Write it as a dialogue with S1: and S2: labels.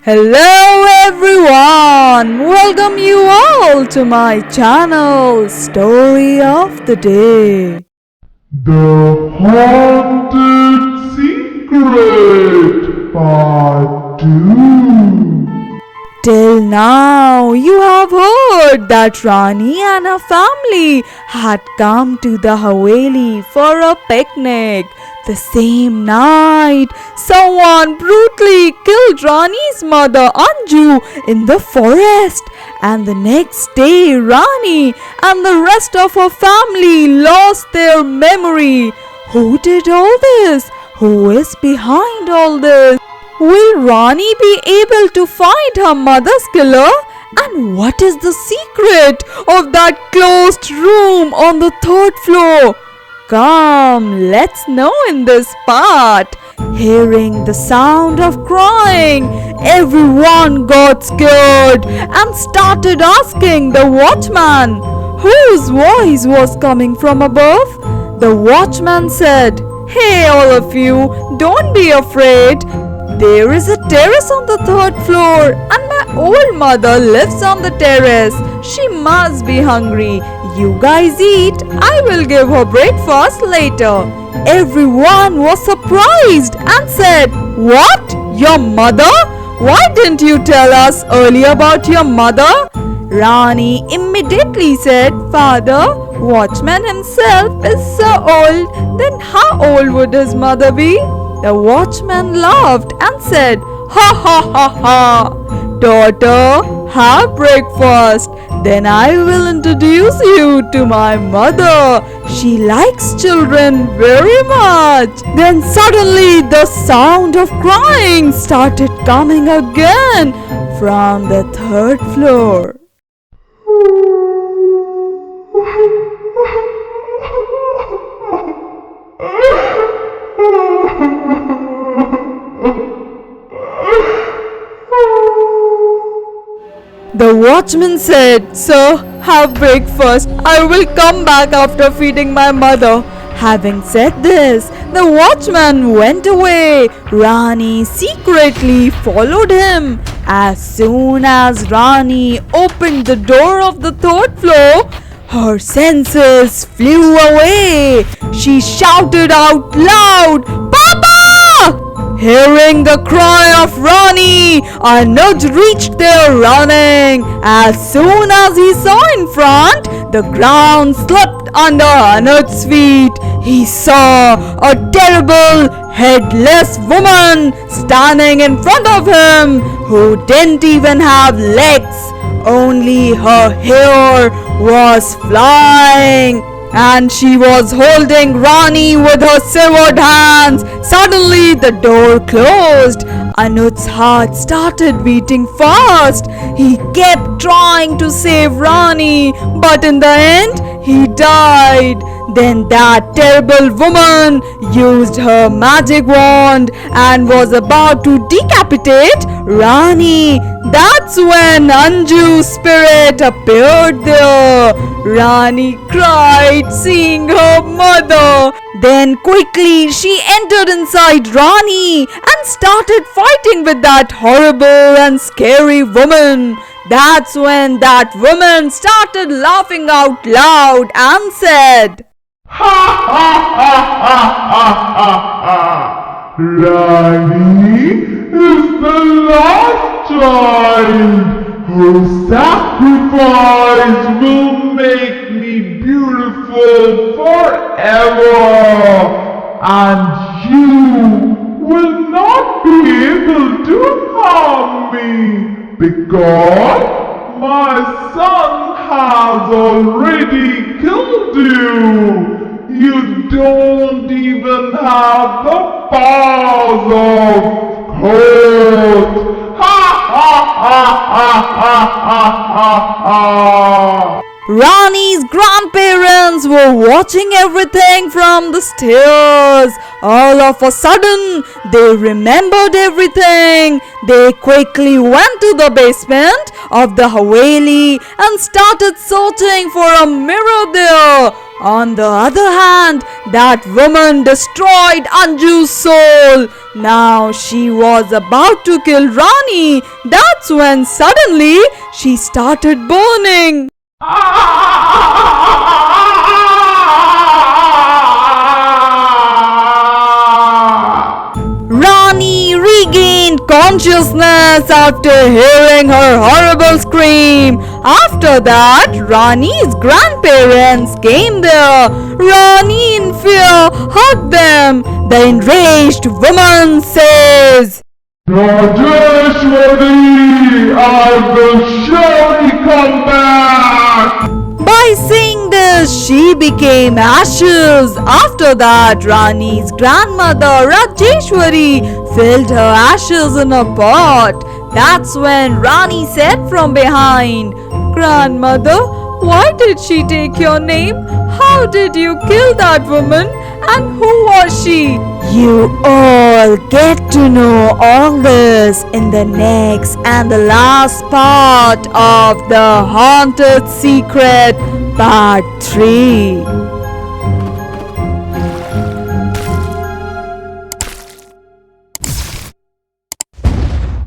S1: Hello everyone! Welcome you all to my channel, Story of the Day.
S2: The Haunted Secret Part-2.
S1: Till now, you have heard that Rani and her family had come to the haveli for a picnic. The same night, someone brutally killed Rani's mother Anju in the forest. And the next day, Rani and the rest of her family lost their memory. Who did all this? Who is behind all this? Will Rani be able to find her mother's killer? And what is the secret of that closed room on the third floor? Come, let's know in this part. Hearing the sound of crying, everyone got scared and started asking the watchman, whose voice was coming from above. The watchman said, "Hey all of you, don't be afraid. There is a terrace on the third floor and my old mother lives on the terrace. She must be hungry. You guys eat. I will give her breakfast later." Everyone was surprised and said, "What? Your mother? Why didn't you tell us earlier about your mother?" Rani immediately said, "Father, watchman himself is so old. Then how old would his mother be?" The watchman laughed and said, "Ha ha ha ha! Daughter, have breakfast. Then I will introduce you to my mother. She likes children very much." Then suddenly the sound of crying started coming again from the third floor. The watchman said, "Sir, have breakfast. I will come back after feeding my mother." Having said this, the watchman went away. Rani secretly followed him. As soon as Rani opened the door of the third floor, her senses flew away. She shouted out loud, "Papa!" Hearing the cry of Rani, Anuj reached there running. As soon as he saw in front, the ground slipped under Anuj's feet. He saw a terrible, headless woman standing in front of him who didn't even have legs. Only her hair was flying. And she was holding Rani with her severed hands. Suddenly the door closed. Anuj's heart started beating fast. He kept trying to save Rani, but in the end, he died. Then that terrible woman used her magic wand and was about to decapitate Rani. That's when Anju's spirit appeared there. Rani cried seeing her mother. Then quickly she entered inside Rani and started fighting with that horrible and scary woman. That's when that woman started laughing out loud and said,
S2: Ha ha ha ha ha ha ha! Rani is the last child whose sacrifice will make me beautiful forever, and you will not be able to harm me because my son has already killed you. You don't even have the powers of court. Ha ha ha ha ha ha ha ha!
S1: Rani's grandparents were watching everything from the stairs. All of a sudden, they remembered everything. They quickly went to the basement of the haveli and started searching for a mirror there. On the other hand, that woman destroyed Anju's soul. Now she was about to kill Rani. That's when suddenly she started burning. Rani regained consciousness after hearing her horrible scream. After that, Rani's grandparents came there. Rani in fear hugged them. The enraged woman says,
S2: Rajeshwari, I will surely come back.
S1: By saying this, she became ashes. After that, Rani's grandmother Rajeshwari filled her ashes in a pot. That's when Rani said from behind, Grandmother, why did she take your name? How did you kill that woman? And who was she? You all get to know all this in the next and the last part of the Haunted Secret Part 3.